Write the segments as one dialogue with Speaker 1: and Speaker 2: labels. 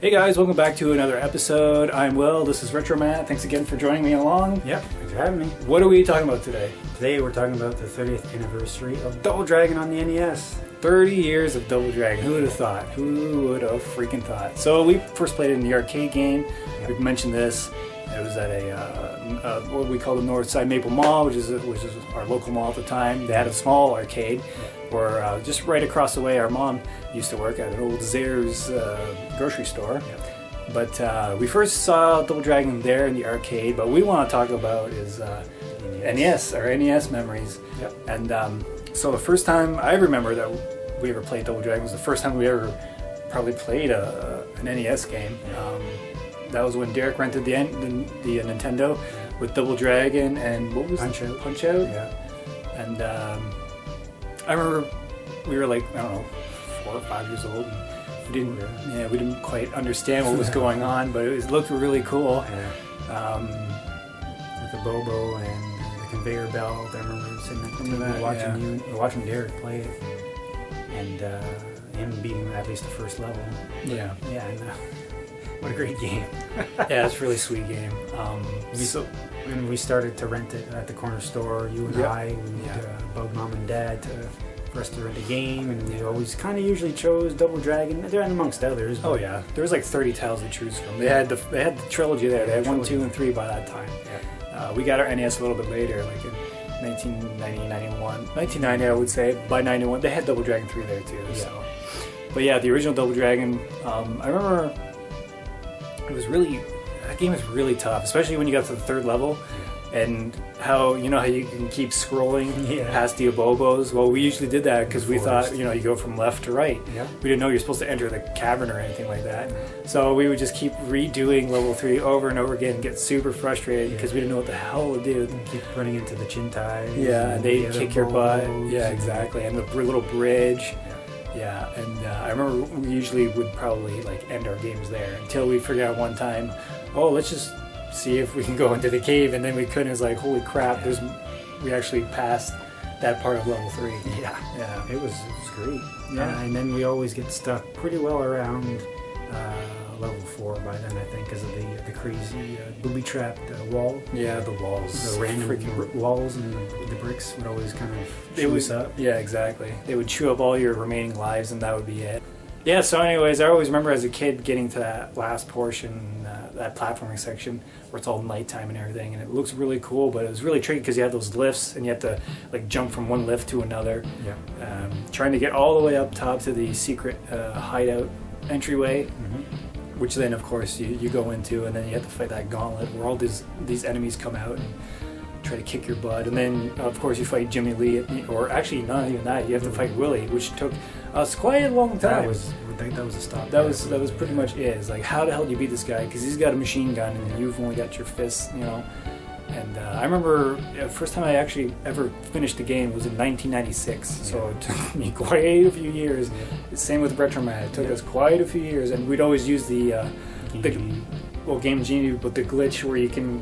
Speaker 1: Hey guys, welcome back to another episode. I'm Will, this is Retro Matt. Thanks again for joining me along.
Speaker 2: Yep, thanks for having me.
Speaker 1: What are we talking about today?
Speaker 2: Today we're talking about the 30th anniversary of Double Dragon on the NES.
Speaker 1: 30 years of Double Dragon. Who would have thought? Who would have freaking thought? So we first played it in the arcade game. Yep. We've mentioned this. It was at what we call the Northside Maple Mall, which is our local mall at the time. They had a small arcade. Or just right across the way, our mom used to work at an old Zayre's grocery store. Yep. But we first saw Double Dragon there in the arcade. But we want to talk about is NES, our NES memories. Yep. And so the first time I remember that we ever played Double Dragon was the first time we ever probably played an NES game. That was when Derek rented the Nintendo with Double Dragon and what was it? Punch Out.
Speaker 2: Yeah.
Speaker 1: And I remember we were like, I don't know, 4 or 5 years old. And we didn't quite understand what was going on, but it looked really cool.
Speaker 2: Yeah. With the Bobo and the conveyor belt, I remember sitting at the TV watching Derek play it, and him beating at least the first level.
Speaker 1: Yeah.
Speaker 2: Yeah. And, what a great game.
Speaker 1: Yeah, it's a really sweet game.
Speaker 2: When we started to rent it at the corner store, you and I would bug mom and dad for us to rent a game, and we always kind of usually chose Double Dragon. They're amongst others.
Speaker 1: Oh yeah, there was like 30 titles to choose from. They had the trilogy there. They had 1, 2, and 3 by that time. Yeah. We got our NES a little bit later, like in 1990 I would say. By 91, they had Double Dragon 3 there too. Yeah. So. But yeah, the original Double Dragon, I remember that game was really tough, especially when you got to the third level, and how you can keep scrolling past the abobos. Well, we usually did that because we thought you go from left to right.
Speaker 2: Yeah.
Speaker 1: We didn't know you're supposed to enter the cavern or anything like that. So we would just keep redoing level 3 over and over again and get super frustrated because we didn't know what the hell to do.
Speaker 2: And keep running into the Chintai.
Speaker 1: Yeah, and they kick your butt. Yeah, exactly. And the little bridge. Yeah, and I remember we usually would probably end our games there until we figured out one time, let's just see if we can go into the cave, and then we couldn't. It was like, holy crap, we actually passed that part of level 3.
Speaker 2: Yeah, it was great.
Speaker 1: Yeah,
Speaker 2: and then we always get stuck pretty well around level 4 by then, I think, because of the crazy booby-trapped wall.
Speaker 1: Yeah, the walls.
Speaker 2: The random freaking walls, and the bricks would always kind of chew us up.
Speaker 1: Yeah, exactly. They would chew up all your remaining lives, and that would be it. Yeah, so anyways, I always remember as a kid getting to that last portion, that platforming section, where it's all nighttime and everything, and it looks really cool, but it was really tricky because you had those lifts, and you had to jump from one lift to another.
Speaker 2: Yeah.
Speaker 1: Trying to get all the way up top to the secret hideout entryway. Mm-hmm. Which then, of course, you go into, and then you have to fight that gauntlet where all these enemies come out and try to kick your butt. And then, of course, you fight Jimmy Lee, or actually not even that. You have to fight Willie, which took us quite a long time.
Speaker 2: I think that was a stop.
Speaker 1: That was pretty much it. It's like, how the hell do you beat this guy? Because he's got a machine gun, and you've only got your fists, And I remember the first time I actually ever finished the game was in 1996, so it took me quite a few years. Same with Retromat, it took us quite a few years, and we'd always use the Game Genie, but the glitch where you can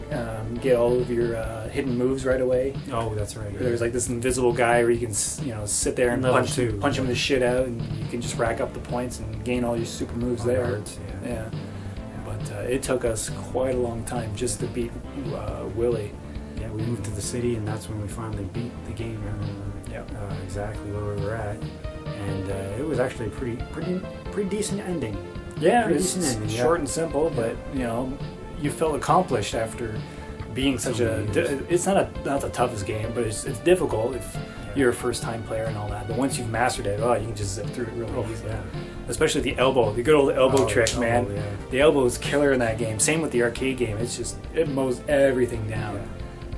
Speaker 1: get all of your hidden moves right away.
Speaker 2: Oh, that's right.
Speaker 1: There's this invisible guy where you can sit there and punch him the shit out, and you can just rack up the points and gain all your super moves there.
Speaker 2: Cards,
Speaker 1: yeah. It took us quite a long time just to beat Willie.
Speaker 2: Yeah, we moved to the city, and that's when we finally beat the game. I remember exactly where we were at, and it was actually a pretty decent ending.
Speaker 1: Yeah, it's short and simple, but you felt accomplished after being such it's not the toughest game, but it's difficult if you're a first-time player and all that. But once you've mastered it, you can just zip through it really easy. Yeah. Especially the elbow, the good old elbow trick, man.
Speaker 2: Yeah.
Speaker 1: The elbow is killer in that game. Same with the arcade game. It mows everything down. Yeah.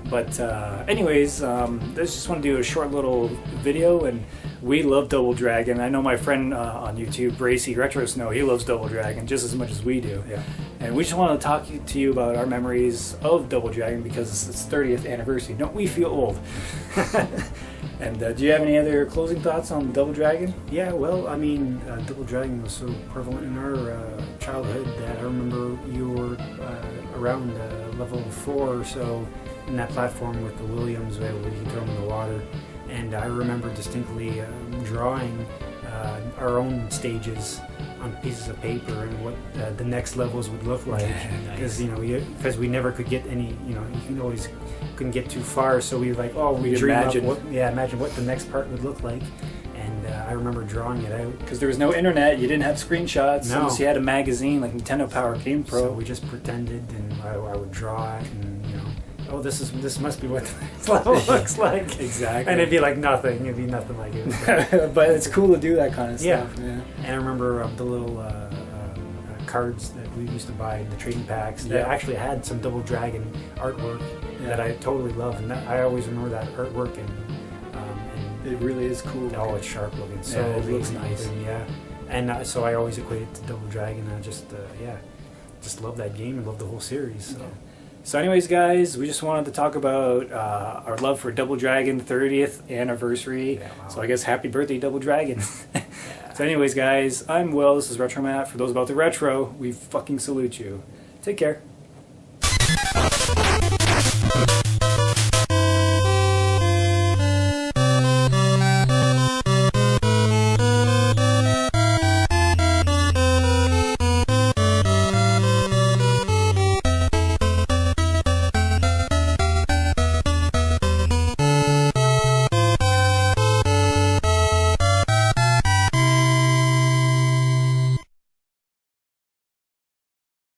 Speaker 1: But anyways, I just want to do a short little video, and we love Double Dragon. I know my friend on YouTube, Bracy Retro Snow, he loves Double Dragon just as much as we do.
Speaker 2: Yeah.
Speaker 1: And we just want to talk to you about our memories of Double Dragon because it's its 30th anniversary. Don't we feel old? And do you have any other closing thoughts on Double Dragon?
Speaker 2: Yeah, well, I mean, Double Dragon was so prevalent in our childhood that I remember you were around level 4 or so in that platform with the Williams where you can throw them in the water. And I remember distinctly drawing our own stages on pieces of paper and what the next levels would look like, because because we never could get any, couldn't get too far, so we like, we dream
Speaker 1: imagine.
Speaker 2: imagine what the next part would look like. And I remember drawing it out.
Speaker 1: Because there was no internet, you didn't have screenshots,
Speaker 2: No.
Speaker 1: unless you had a magazine like Nintendo Power Game Pro.
Speaker 2: So we just pretended, and I would draw it, and this must be what the next level looks like.
Speaker 1: Exactly.
Speaker 2: And it'd be like nothing. It'd be nothing like it.
Speaker 1: But it's cool to do that kind of
Speaker 2: Yeah.
Speaker 1: stuff. Yeah.
Speaker 2: And I remember the little cards that we used to buy, the trading packs, that
Speaker 1: Yeah.
Speaker 2: actually had some Double Dragon artwork
Speaker 1: Yeah.
Speaker 2: that I totally love, and I always remember that artwork, and
Speaker 1: It really is cool.
Speaker 2: oh, it's sharp looking, so
Speaker 1: Yeah, it looks
Speaker 2: amazing,
Speaker 1: nice.
Speaker 2: yeah. And so I always equate it to Double Dragon. I just love that game and love the whole series. So.
Speaker 1: So anyways, guys, we just wanted to talk about our love for Double Dragon 30th anniversary.
Speaker 2: Yeah, wow.
Speaker 1: So I guess happy birthday, Double Dragon. So anyways, guys, I'm Will. This is Retro Matt. For those about the retro, we fucking salute you. Take care.